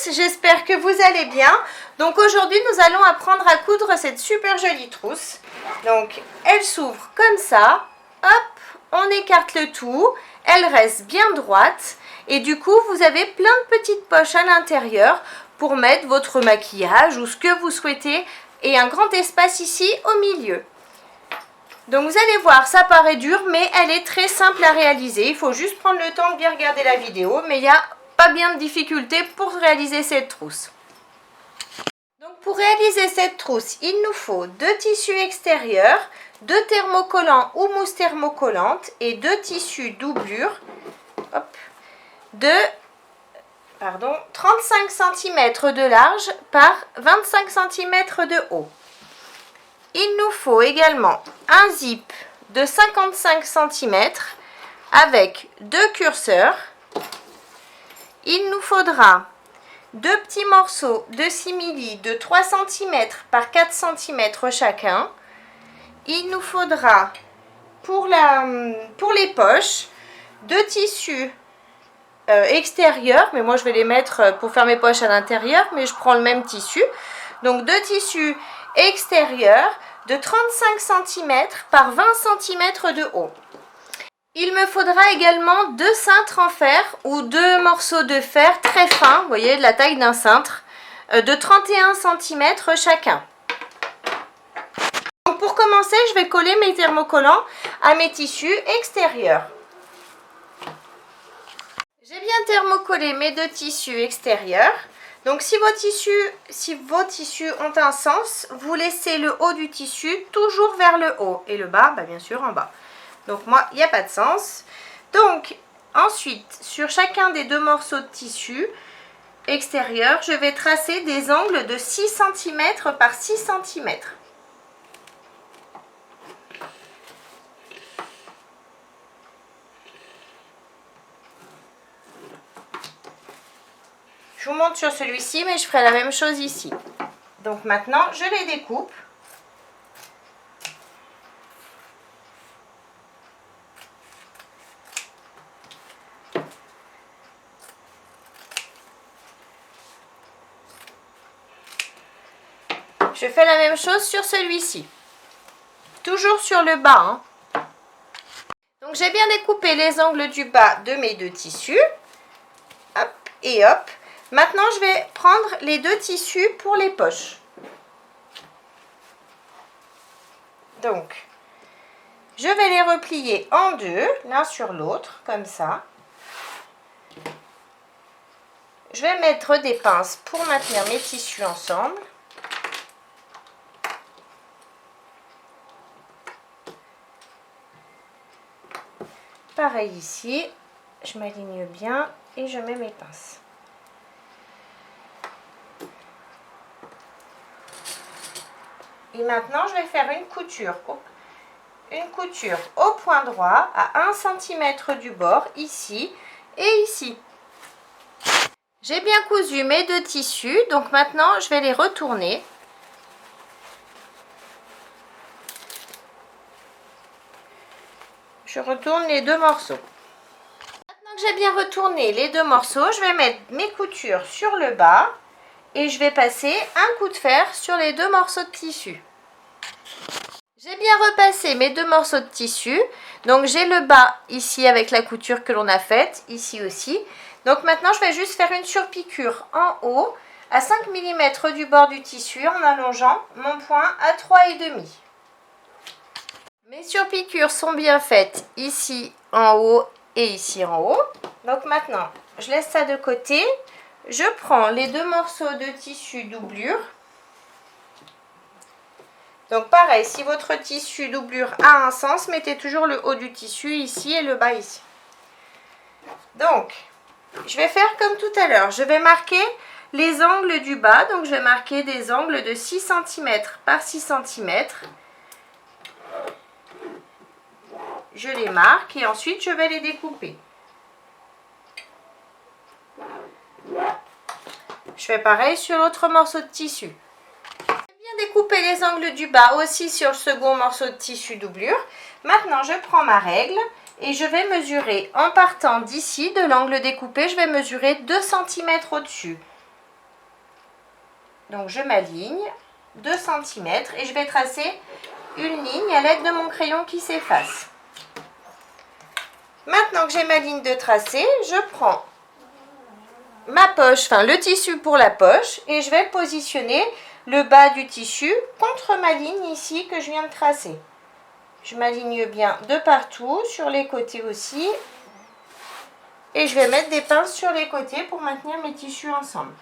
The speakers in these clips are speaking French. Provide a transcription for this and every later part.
tous, j'espère que vous allez bien. Donc aujourd'hui nous allons apprendre à coudre cette super jolie trousse. Donc elle s'ouvre comme ça, hop, on écarte le tout, elle reste bien droite et du coup vous avez plein de petites poches à l'intérieur pour mettre votre maquillage ou ce que vous souhaitez et un grand espace ici au milieu. Donc vous allez voir, ça paraît dur mais elle est très simple à réaliser. Il faut juste prendre le temps de bien regarder la vidéo, mais il n'y a pas bien de difficulté pour réaliser cette trousse. Donc pour réaliser cette trousse, il nous faut 2 tissus extérieurs, 2 thermocollants ou mousse thermocollante et 2 tissus doublure de 35 cm de large par 25 cm de haut. Il nous faut également un zip de 55 cm avec 2 curseurs. Il nous faudra 2 petits morceaux de simili de 3 cm par 4 cm chacun. Il nous faudra pour les poches 2 tissus extérieurs, mais moi je vais les mettre pour faire mes poches à l'intérieur, mais je prends le même tissu. Donc 2 tissus extérieurs de 35 cm par 20 cm de haut. Il me faudra également 2 cintres en fer ou 2 morceaux de fer très fins, vous voyez, de la taille d'un cintre, de 31 cm chacun. Donc pour commencer, je vais coller mes thermocollants à mes tissus extérieurs. J'ai bien thermocollé mes 2 tissus extérieurs. Donc si vos tissus ont un sens, vous laissez le haut du tissu toujours vers le haut et le bas, bien sûr, en bas. Donc moi, il n'y a pas de sens. Donc ensuite, sur chacun des 2 morceaux de tissu extérieur, je vais tracer des angles de 6 cm par 6 cm. Je vous montre sur celui-ci, mais je ferai la même chose ici. Donc maintenant, je les découpe. Je fais la même chose sur celui-ci. Toujours sur le bas. Donc j'ai bien découpé les angles du bas de mes 2 tissus. Hop et hop. Maintenant, je vais prendre les 2 tissus pour les poches. Donc, je vais les replier en 2, l'un sur l'autre, comme ça. Je vais mettre des pinces pour maintenir mes tissus ensemble. Pareil ici, je m'aligne bien et je mets mes pinces. Et maintenant, je vais faire une couture au point droit à 1 cm du bord, ici et ici. J'ai bien cousu mes 2 tissus, donc maintenant, je vais les retourner. Je retourne les 2 morceaux. Maintenant que j'ai bien retourné les 2 morceaux, je vais mettre mes coutures sur le bas. Et je vais passer un coup de fer sur les 2 morceaux de tissu. J'ai bien repassé mes 2 morceaux de tissu. Donc j'ai le bas ici avec la couture que l'on a faite, ici aussi. Donc maintenant je vais juste faire une surpiqûre en haut à 5 mm du bord du tissu en allongeant mon point à 3,5. Mes surpiqûres sont bien faites ici en haut et ici en haut. Donc maintenant je laisse ça de côté. Je prends les 2 morceaux de tissu doublure. Donc pareil, si votre tissu doublure a un sens, mettez toujours le haut du tissu ici et le bas ici. Donc, je vais faire comme tout à l'heure. Je vais marquer les angles du bas. Donc je vais marquer des angles de 6 cm par 6 cm. Je les marque et ensuite je vais les découper. Je fais pareil sur l'autre morceau de tissu. J'ai bien découpé les angles du bas aussi sur le second morceau de tissu doublure. Maintenant, je prends ma règle et je vais mesurer en partant d'ici, de l'angle découpé, je vais mesurer 2 cm au-dessus. Donc je m'aligne 2 cm et je vais tracer une ligne à l'aide de mon crayon qui s'efface. Maintenant que j'ai ma ligne de tracé, je prends ma poche, enfin le tissu pour la poche, et je vais positionner le bas du tissu contre ma ligne ici que je viens de tracer. Je m'aligne bien de partout, sur les côtés aussi, et je vais mettre des pinces sur les côtés pour maintenir mes tissus ensemble.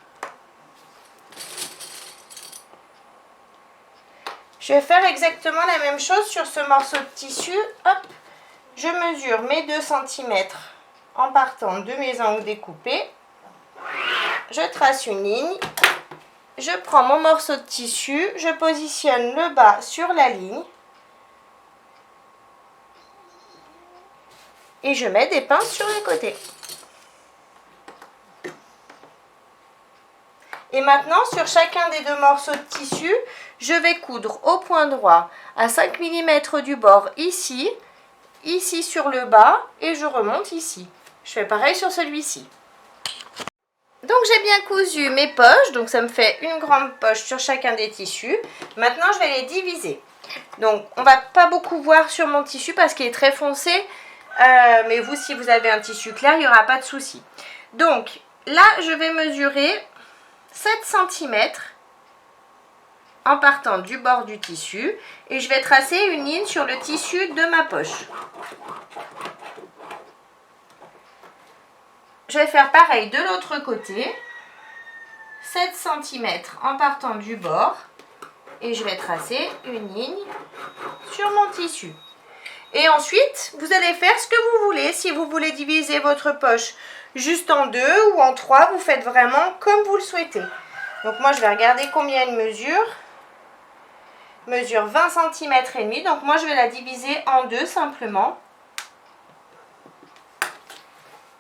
Je vais faire exactement la même chose sur ce morceau de tissu. Hop, je mesure mes 2 cm en partant de mes angles découpés. Je trace une ligne. Je prends mon morceau de tissu, je positionne le bas sur la ligne. Et je mets des pinces sur les côtés. Et maintenant, sur chacun des 2 morceaux de tissu, je vais coudre au point droit à 5 mm du bord ici, ici sur le bas, et je remonte ici. Je fais pareil sur celui-ci. Donc j'ai bien cousu mes poches, donc ça me fait une grande poche sur chacun des tissus. Maintenant, je vais les diviser. Donc on va pas beaucoup voir sur mon tissu parce qu'il est très foncé, mais vous, si vous avez un tissu clair, il n'y aura pas de souci. Donc là, je vais mesurer 7 cm en partant du bord du tissu et je vais tracer une ligne sur le tissu de ma poche. Je vais faire pareil de l'autre côté, 7 cm en partant du bord et je vais tracer une ligne sur mon tissu. Et ensuite, vous allez faire ce que vous voulez. Si vous voulez diviser votre poche juste en 2 ou en 3, vous faites vraiment comme vous le souhaitez. Donc moi, je vais regarder combien elle mesure. Mesure 20 cm et demi. Donc moi, je vais la diviser en 2 simplement.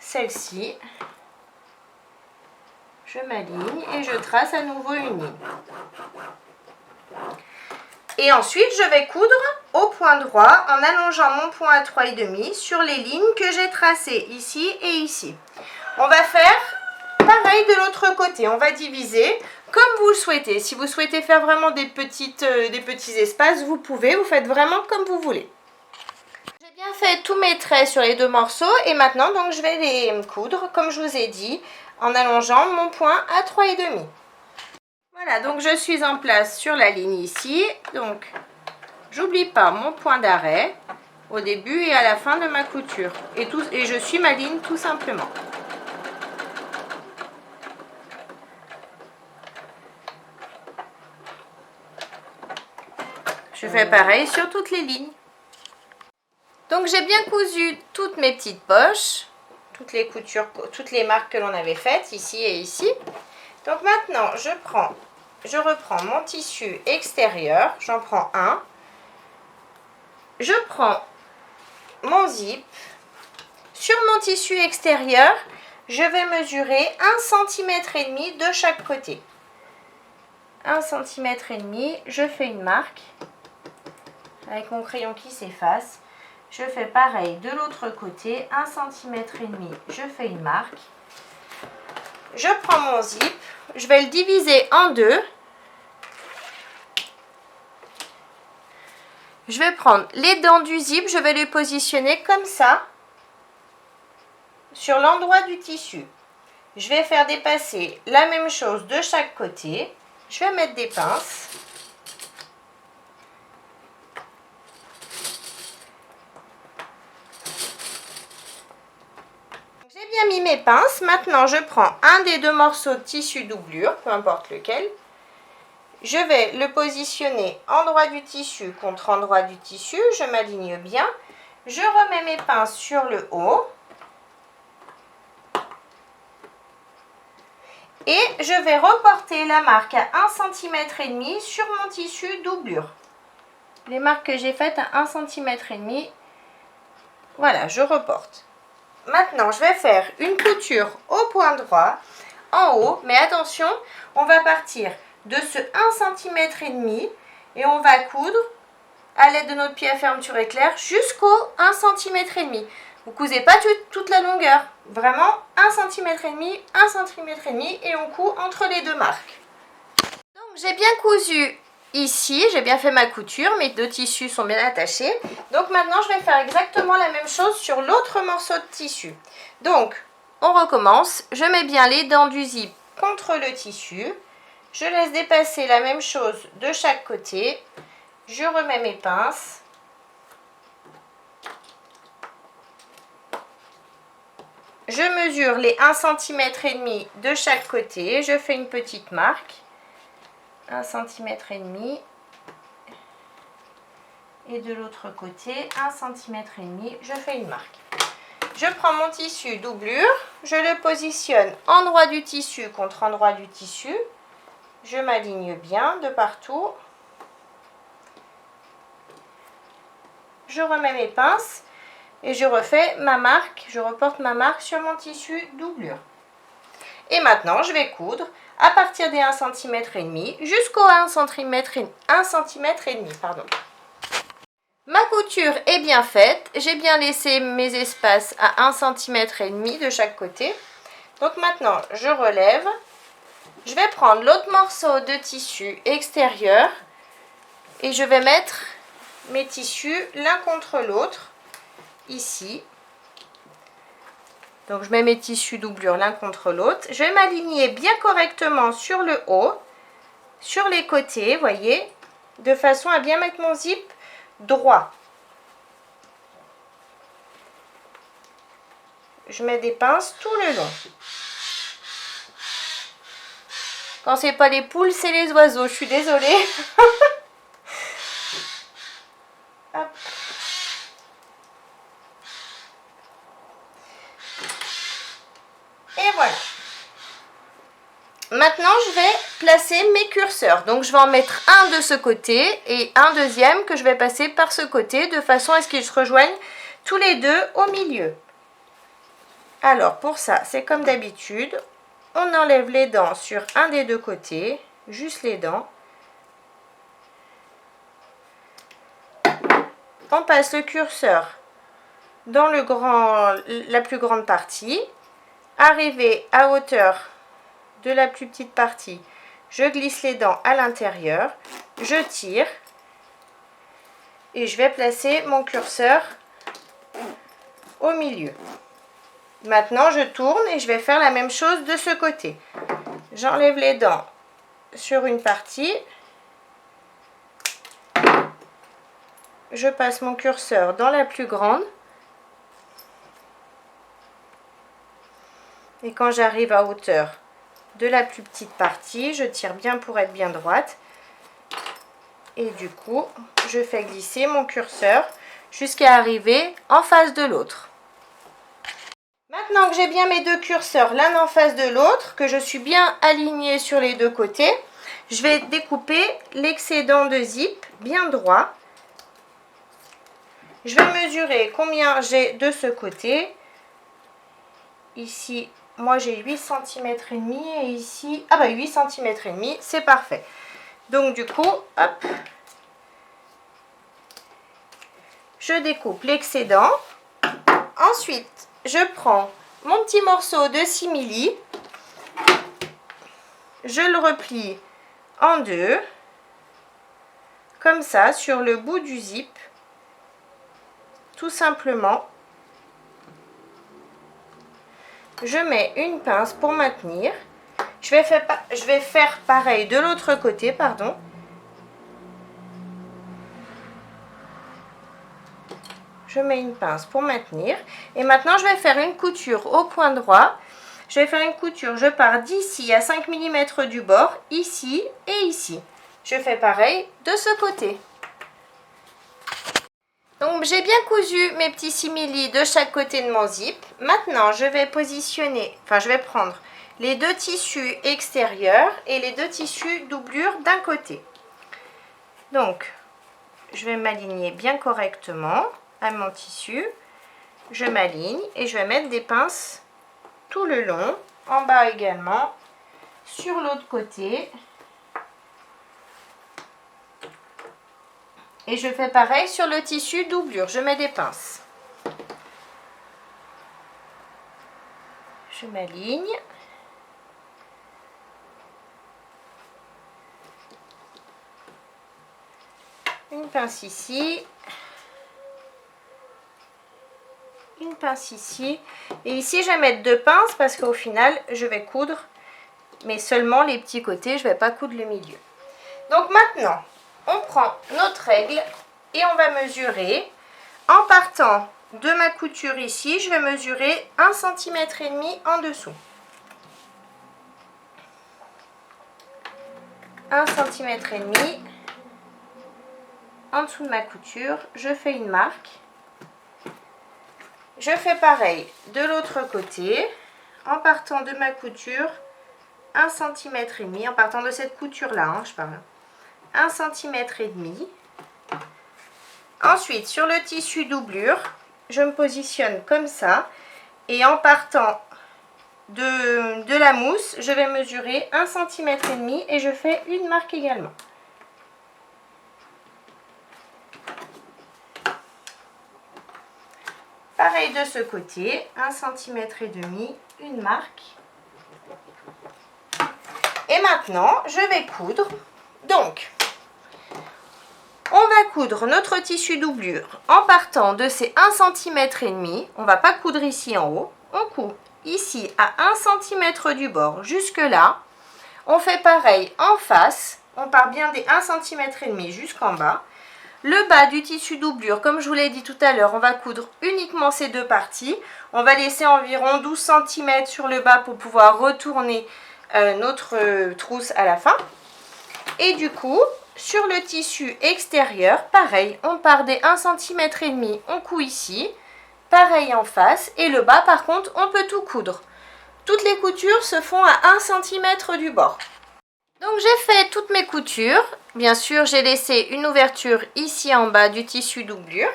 Celle-ci. Je m'aligne et je trace à nouveau une ligne. Et ensuite, je vais coudre au point droit en allongeant mon point à 3,5 sur les lignes que j'ai tracées ici et ici. On va faire pareil de l'autre côté. On va diviser comme vous le souhaitez. Si vous souhaitez faire vraiment des petits espaces, vous pouvez. Vous faites vraiment comme vous voulez. J'ai bien fait tous mes traits sur les 2 morceaux et maintenant, donc, je vais les coudre, comme je vous ai dit, en allongeant mon point à 3,5. Voilà, donc je suis en place sur la ligne ici, donc j'oublie pas mon point d'arrêt au début et à la fin de ma couture et je suis ma ligne tout simplement. Je fais pareil sur toutes les lignes. Donc j'ai bien cousu toutes mes petites poches, toutes les coutures, toutes les marques que l'on avait faites ici et ici. Donc maintenant je reprends mon tissu extérieur, j'en prends un. Je prends mon zip. Sur mon tissu extérieur, je vais mesurer 1,5 cm de chaque côté. 1,5 cm, je fais une marque avec mon crayon qui s'efface. Je fais pareil de l'autre côté, 1,5 cm, je fais une marque. Je prends mon zip, je vais le diviser en 2. Je vais prendre les dents du zip, je vais les positionner comme ça sur l'endroit du tissu. Je vais faire dépasser la même chose de chaque côté. Je vais mettre des pinces. J'ai bien mis mes pinces. Maintenant, je prends un des 2 morceaux de tissu doublure, peu importe lequel. Je vais le positionner endroit du tissu contre endroit du tissu. Je m'aligne bien. Je remets mes pinces sur le haut. Et je vais reporter la marque à 1,5 cm sur mon tissu doublure. Les marques que j'ai faites à 1,5 cm. Voilà, je reporte. Maintenant, je vais faire une couture au point droit en haut. Mais attention, on va partir de ce 1,5 cm et on va coudre à l'aide de notre pied à fermeture éclair jusqu'au 1,5 cm. Vous ne cousez pas toute la longueur, vraiment 1,5 cm, 1,5 cm et on coud entre les 2 marques. Donc J'ai bien cousu ici, j'ai bien fait ma couture, mes deux tissus sont bien attachés. Donc maintenant je vais faire exactement la même chose sur l'autre morceau de tissu. Donc on recommence, je mets bien les dents du zip contre le tissu, je laisse dépasser la même chose de chaque côté, je remets mes pinces. Je mesure les 1,5 cm de chaque côté, je fais une petite marque. 1,5 cm et de l'autre côté 1,5 cm, je fais une marque. Je prends mon tissu doublure, je le positionne endroit du tissu contre endroit du tissu, je m'aligne bien de partout, je remets mes pinces et je refais ma marque, je reporte ma marque sur mon tissu doublure. Et maintenant je vais coudre à partir des 1,5 cm jusqu'au 1 cm et demi, pardon. Ma couture est bien faite, j'ai bien laissé mes espaces à 1,5 cm de chaque côté. Donc maintenant je relève, je vais prendre l'autre morceau de tissu extérieur et je vais mettre mes tissus l'un contre l'autre ici. Donc je mets mes tissus doublure l'un contre l'autre, je vais m'aligner bien correctement sur le haut, sur les côtés, voyez, de façon à bien mettre mon zip droit. Je mets des pinces tout le long. Quand c'est pas les poules, c'est les oiseaux. Je suis désolée. Hop. Et voilà. Maintenant, je vais placer mes curseurs. Donc, je vais en mettre un de ce côté et un deuxième que je vais passer par ce côté de façon à ce qu'ils se rejoignent tous les deux au milieu. Alors, pour ça, c'est comme d'habitude. On enlève les dents sur un des deux côtés, juste les dents. On passe le curseur dans la plus grande partie. Arrivé à hauteur de la plus petite partie, je glisse les dents à l'intérieur, je tire et je vais placer mon curseur au milieu. Maintenant, je tourne et je vais faire la même chose de ce côté. J'enlève les dents sur une partie. Je passe mon curseur dans la plus grande. Et quand j'arrive à hauteur de la plus petite partie, je tire bien pour être bien droite. Et du coup, je fais glisser mon curseur jusqu'à arriver en face de l'autre. Maintenant que j'ai bien mes deux curseurs l'un en face de l'autre, que je suis bien alignée sur les deux côtés, je vais découper l'excédent de zip bien droit. Je vais mesurer combien j'ai de ce côté. Ici, moi j'ai 8 cm et demi et ici, 8 cm et demi, c'est parfait. Donc du coup, hop, je découpe l'excédent. Ensuite, je prends mon petit morceau de simili, je le replie en deux, comme ça, sur le bout du zip, tout simplement. Je mets une pince pour maintenir. Je vais faire pareil de l'autre côté, pardon. Je mets une pince pour maintenir. Et maintenant, je vais faire une couture au point droit. Je vais faire une couture, je pars d'ici à 5 mm du bord, ici et ici. Je fais pareil de ce côté. Donc, j'ai bien cousu mes petits simili de chaque côté de mon zip. Maintenant, je vais je vais prendre les deux tissus extérieurs et les deux tissus doublure d'un côté. Donc, je vais m'aligner bien correctement à mon tissu. Je m'aligne et je vais mettre des pinces tout le long, en bas également, sur l'autre côté. Et je fais pareil sur le tissu doublure, je mets des pinces. Je m'aligne. Une pince ici. Une pince ici. Et ici, je vais mettre 2 pinces parce qu'au final, je vais coudre, mais seulement les petits côtés. Je ne vais pas coudre le milieu. Donc maintenant, on prend notre règle et on va mesurer. En partant de ma couture ici, je vais mesurer 1,5 cm en dessous. 1,5 cm en dessous de ma couture, je fais une marque. Je fais pareil de l'autre côté, en partant de ma couture, 1,5 cm, en partant de cette couture-là, hein, je parle, 1,5 cm. Ensuite, sur le tissu doublure, je me positionne comme ça, et en partant de la mousse, je vais mesurer 1,5 cm et je fais une marque également. Pareil de ce côté, 1,5 cm, une marque. Et maintenant, je vais coudre. Donc, on va coudre notre tissu doublure en partant de ces 1,5 cm. On ne va pas coudre ici en haut. On coud ici à 1 cm du bord jusque là. On fait pareil en face. On part bien des 1,5 cm jusqu'en bas. Le bas du tissu doublure, comme je vous l'ai dit tout à l'heure, on va coudre uniquement ces deux parties. On va laisser environ 12 cm sur le bas pour pouvoir retourner notre trousse à la fin. Et du coup, sur le tissu extérieur, pareil, on part des 1,5 cm, on coud ici. Pareil en face. Et le bas, par contre, on peut tout coudre. Toutes les coutures se font à 1 cm du bord. Donc j'ai fait toutes mes coutures. Bien sûr, j'ai laissé une ouverture ici en bas du tissu doublure.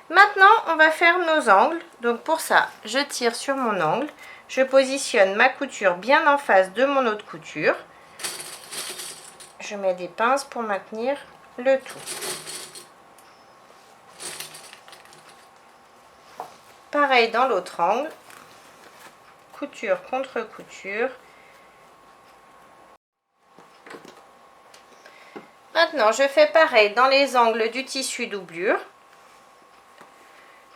Maintenant, on va faire nos angles. Donc pour ça, je tire sur mon angle. Je positionne ma couture bien en face de mon autre couture. Je mets des pinces pour maintenir le tout. Pareil dans l'autre angle. Couture contre couture. Maintenant, je fais pareil dans les angles du tissu doublure.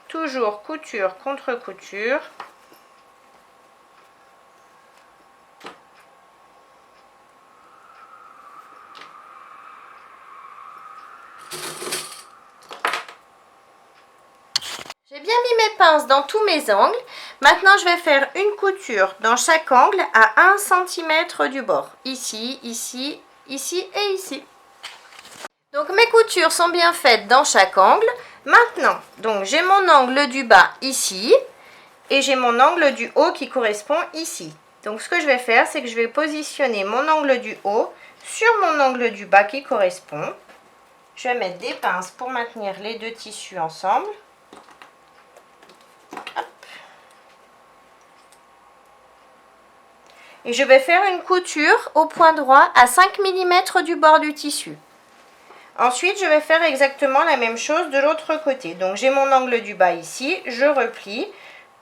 Toujours couture contre couture. J'ai bien mis mes pinces dans tous mes angles. Maintenant, je vais faire une couture dans chaque angle à 1 cm du bord. Ici, ici, ici et ici. Donc mes coutures sont bien faites dans chaque angle. Maintenant, donc j'ai mon angle du bas ici et j'ai mon angle du haut qui correspond ici. Donc ce que je vais faire, c'est que je vais positionner mon angle du haut sur mon angle du bas qui correspond. Je vais mettre des pinces pour maintenir les deux tissus ensemble. Hop. Et je vais faire une couture au point droit à 5 mm du bord du tissu. Ensuite, je vais faire exactement la même chose de l'autre côté. Donc, j'ai mon angle du bas ici, je replie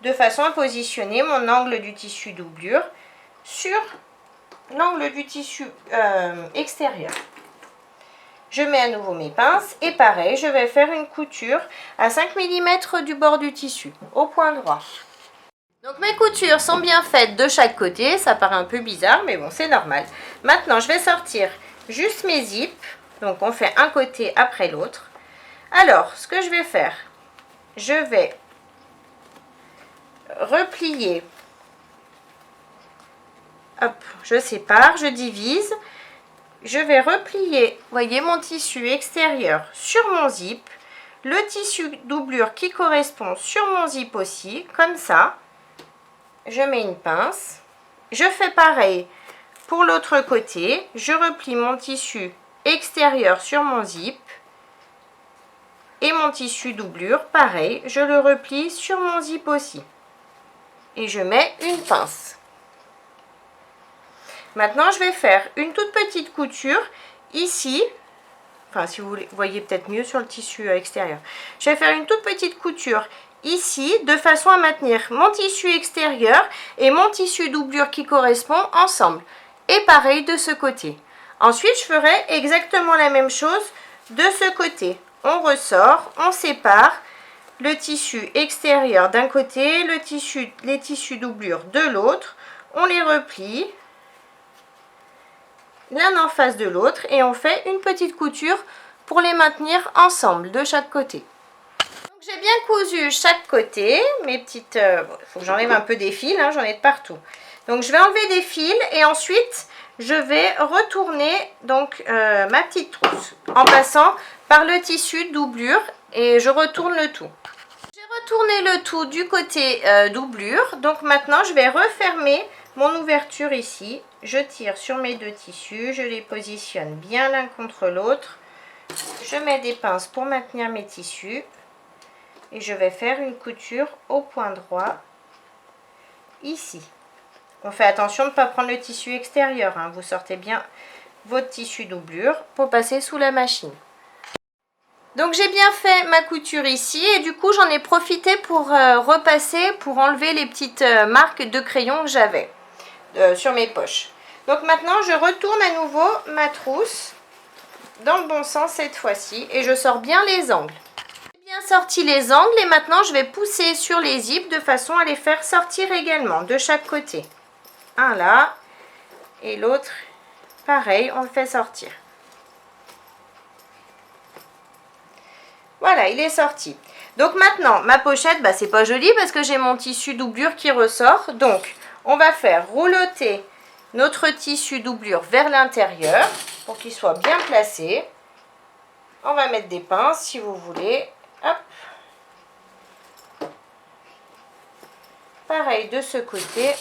de façon à positionner mon angle du tissu doublure sur l'angle du tissu extérieur. Je mets à nouveau mes pinces et pareil, je vais faire une couture à 5 mm du bord du tissu, au point droit. Donc, mes coutures sont bien faites de chaque côté, ça paraît un peu bizarre, mais bon, c'est normal. Maintenant, je vais sortir juste mes zips. Donc, on fait un côté après l'autre. Alors, ce que je vais faire, je vais replier. Hop, je sépare, je divise. Je vais replier, voyez, mon tissu extérieur sur mon zip. Le tissu doublure qui correspond sur mon zip aussi, comme ça. Je mets une pince. Je fais pareil pour l'autre côté. Je replie mon tissu extérieur sur mon zip et mon tissu doublure, pareil, je le replie sur mon zip aussi et je mets une pince. Maintenant, je vais faire une toute petite couture ici, enfin si vous voyez peut-être mieux sur le tissu extérieur. Je vais faire une toute petite couture ici de façon à maintenir mon tissu extérieur et mon tissu doublure qui correspond ensemble et pareil de ce côté. Ensuite, je ferai exactement la même chose De ce côté, on ressort, on sépare le tissu extérieur d'un côté, les tissus doublures de l'autre. On les replie l'un en face de l'autre et on fait une petite couture pour les maintenir ensemble de chaque côté. J'ai bien cousu chaque côté, mes petites... faut que j'enlève un peu des fils, hein, j'en ai de partout. Donc je vais enlever des fils et ensuite je vais retourner donc ma petite trousse en passant par le tissu doublure et je retourne le tout. J'ai retourné le tout du côté doublure, donc maintenant je vais refermer mon ouverture ici. Je tire sur mes deux tissus, je les positionne bien l'un contre l'autre. Je mets des pinces pour maintenir mes tissus. Et je vais faire une couture au point droit ici. On fait attention de ne pas prendre le tissu extérieur, hein. Vous sortez bien votre tissu doublure pour passer sous la machine. Donc j'ai bien fait ma couture ici et du coup j'en ai profité pour repasser, pour enlever les petites marques de crayon que j'avais sur mes poches. Donc maintenant je retourne à nouveau ma trousse dans le bon sens cette fois-ci et je sors bien les angles. J'ai bien sorti les angles et maintenant je vais pousser sur les zips de façon à les faire sortir également de chaque côté. Un là et l'autre pareil, on le fait sortir. Voilà, il est sorti. Donc maintenant ma pochette, bah, c'est pas joli parce que j'ai mon tissu doublure qui ressort. Donc on va faire roulotter notre tissu doublure vers l'intérieur pour qu'il soit bien placé. On va mettre des pinces si vous voulez. Hop. Pareil de ce côté.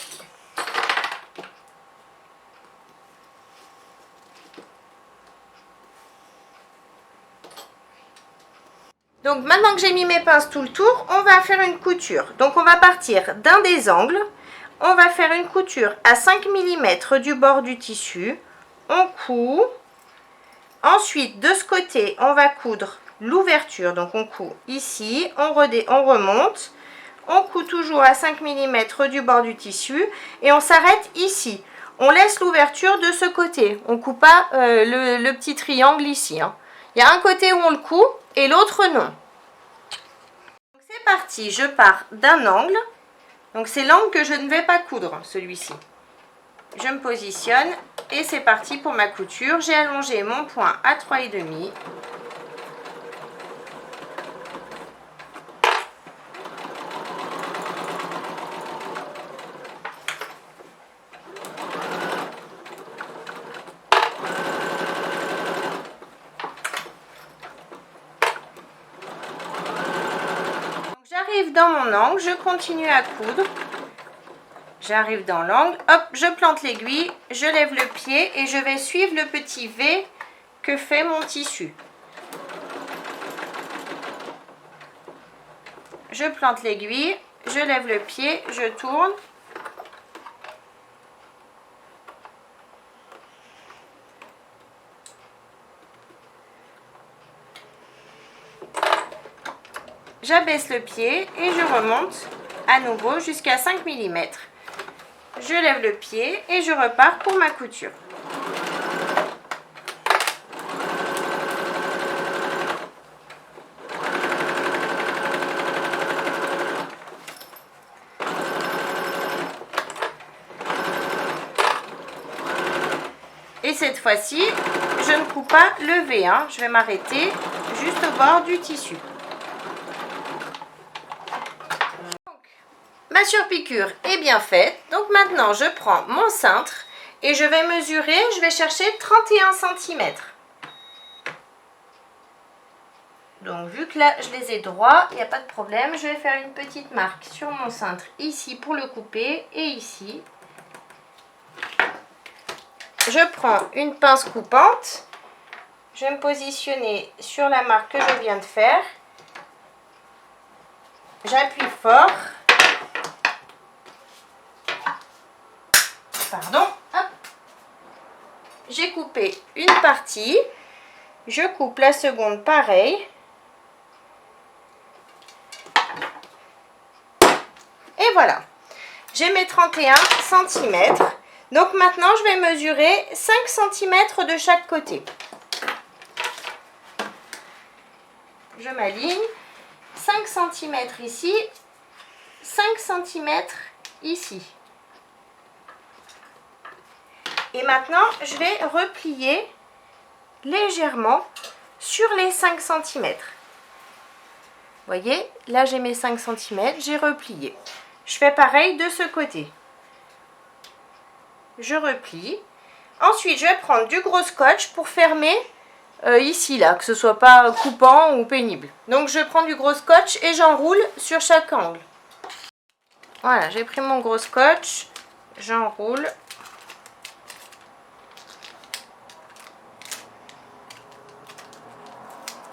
Donc maintenant que j'ai mis mes pinces tout le tour, on va faire une couture. Donc on va partir d'un des angles. On va faire une couture à 5 mm du bord du tissu. On coud. Ensuite, de ce côté, on va coudre l'ouverture. Donc on coud ici, on remonte. On coud toujours à 5 mm du bord du tissu. Et on s'arrête ici. On laisse l'ouverture de ce côté. On ne coud pas le petit triangle ici, hein. Il y a un côté où on le coud et l'autre non. C'est parti, je pars d'un angle. Donc c'est l'angle que je ne vais pas coudre, celui-ci. Je me positionne et c'est parti pour ma couture. J'ai allongé mon point à 3,5. J'arrive dans mon angle, je continue à coudre. J'arrive dans l'angle, hop, je plante l'aiguille, je lève le pied et je vais suivre le petit V que fait mon tissu. Je plante l'aiguille, je lève le pied, je tourne. J'abaisse le pied et je remonte à nouveau jusqu'à 5 mm. Je lève le pied et je repars pour ma couture. Et cette fois-ci, je ne coupe pas le V, hein. Je vais m'arrêter juste au bord du tissu. Ma surpiqûre est bien faite, donc maintenant je prends mon cintre et je vais mesurer, je vais chercher 31 cm. Donc vu que là je les ai droits, il n'y a pas de problème, je vais faire une petite marque sur mon cintre ici pour le couper et ici. Je prends une pince coupante, je vais me positionner sur la marque que je viens de faire. J'appuie fort. Pardon, hop. J'ai coupé une partie, je coupe la seconde pareil. Et voilà, j'ai mes 31 cm. Donc maintenant je vais mesurer 5 cm de chaque côté. je m'aligne. 5 cm ici, 5 cm ici. Et maintenant, je vais replier légèrement sur les 5 cm. Vous voyez, là j'ai mes 5 cm, j'ai replié. Je fais pareil de ce côté. Je replie. Ensuite, je vais prendre du gros scotch pour fermer ici, là, que ce soit pas coupant ou pénible. Donc, je prends du gros scotch et j'enroule sur chaque angle. Voilà, j'ai pris mon gros scotch, j'enroule.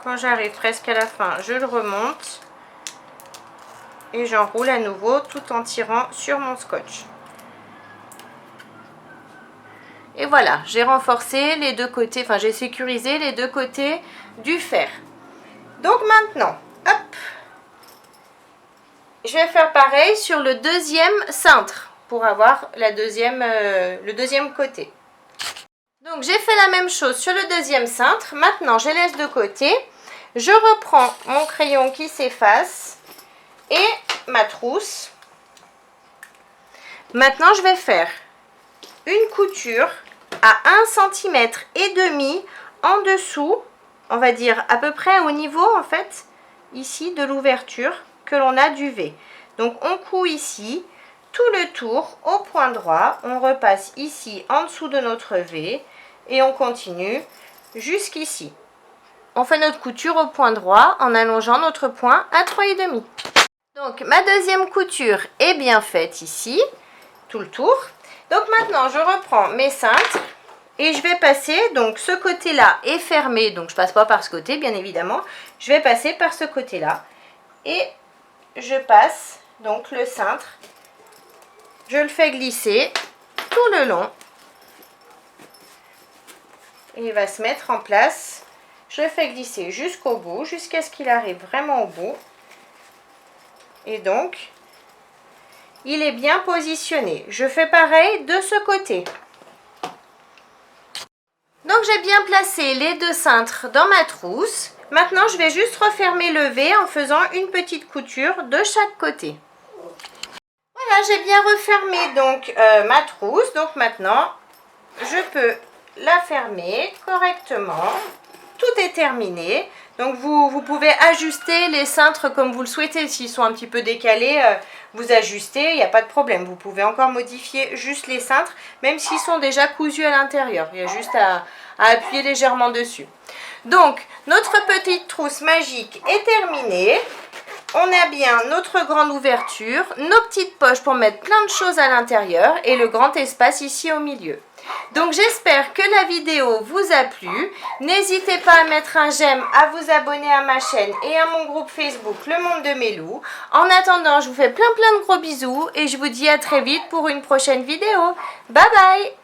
Quand j'arrive presque à la fin, je le remonte et j'enroule à nouveau tout en tirant sur mon scotch. Et voilà, j'ai renforcé les deux côtés, enfin j'ai sécurisé les deux côtés du fer. Donc maintenant, hop, je vais faire pareil sur le deuxième cintre pour avoir le deuxième côté. Donc j'ai fait la même chose sur le deuxième cintre. Maintenant je laisse de côté. Je reprends mon crayon qui s'efface et ma trousse. Maintenant je vais faire une couture à 1,5 cm en dessous, on va dire à peu près au niveau en fait ici de l'ouverture que l'on a du V. Donc on coud ici tout le tour au point droit, on repasse ici en dessous de notre V et on continue jusqu'ici. On fait notre couture au point droit en allongeant notre point à 3,5. Donc ma deuxième couture est bien faite ici, tout le tour. Donc maintenant je reprends mes cintres et je vais passer, donc ce côté là est fermé, donc je passe pas par ce côté bien évidemment, je vais passer par ce côté là et je passe donc le cintre, je le fais glisser tout le long et il va se mettre en place, je le fais glisser jusqu'au bout, jusqu'à ce qu'il arrive vraiment au bout et donc il est bien positionné. Je fais pareil de ce côté. Donc j'ai bien placé les deux cintres dans ma trousse. Maintenant je vais juste refermer le V en faisant une petite couture de chaque côté. Voilà, j'ai bien refermé donc ma trousse. Donc maintenant je peux la fermer correctement. Tout est terminé. Donc vous pouvez ajuster les cintres comme vous le souhaitez. S'ils sont un petit peu décalés, vous ajustez, il n'y a pas de problème. Vous pouvez encore modifier juste les cintres, même s'ils sont déjà cousus à l'intérieur. Il y a juste à appuyer légèrement dessus. Donc notre petite trousse magique est terminée. On a bien notre grande ouverture, nos petites poches pour mettre plein de choses à l'intérieur et le grand espace ici au milieu. Donc j'espère que la vidéo vous a plu. N'hésitez pas à mettre un j'aime, à vous abonner à ma chaîne et à mon groupe Facebook Le Monde de Mélou. En attendant, je vous fais plein de gros bisous et je vous dis à très vite pour une prochaine vidéo. Bye bye!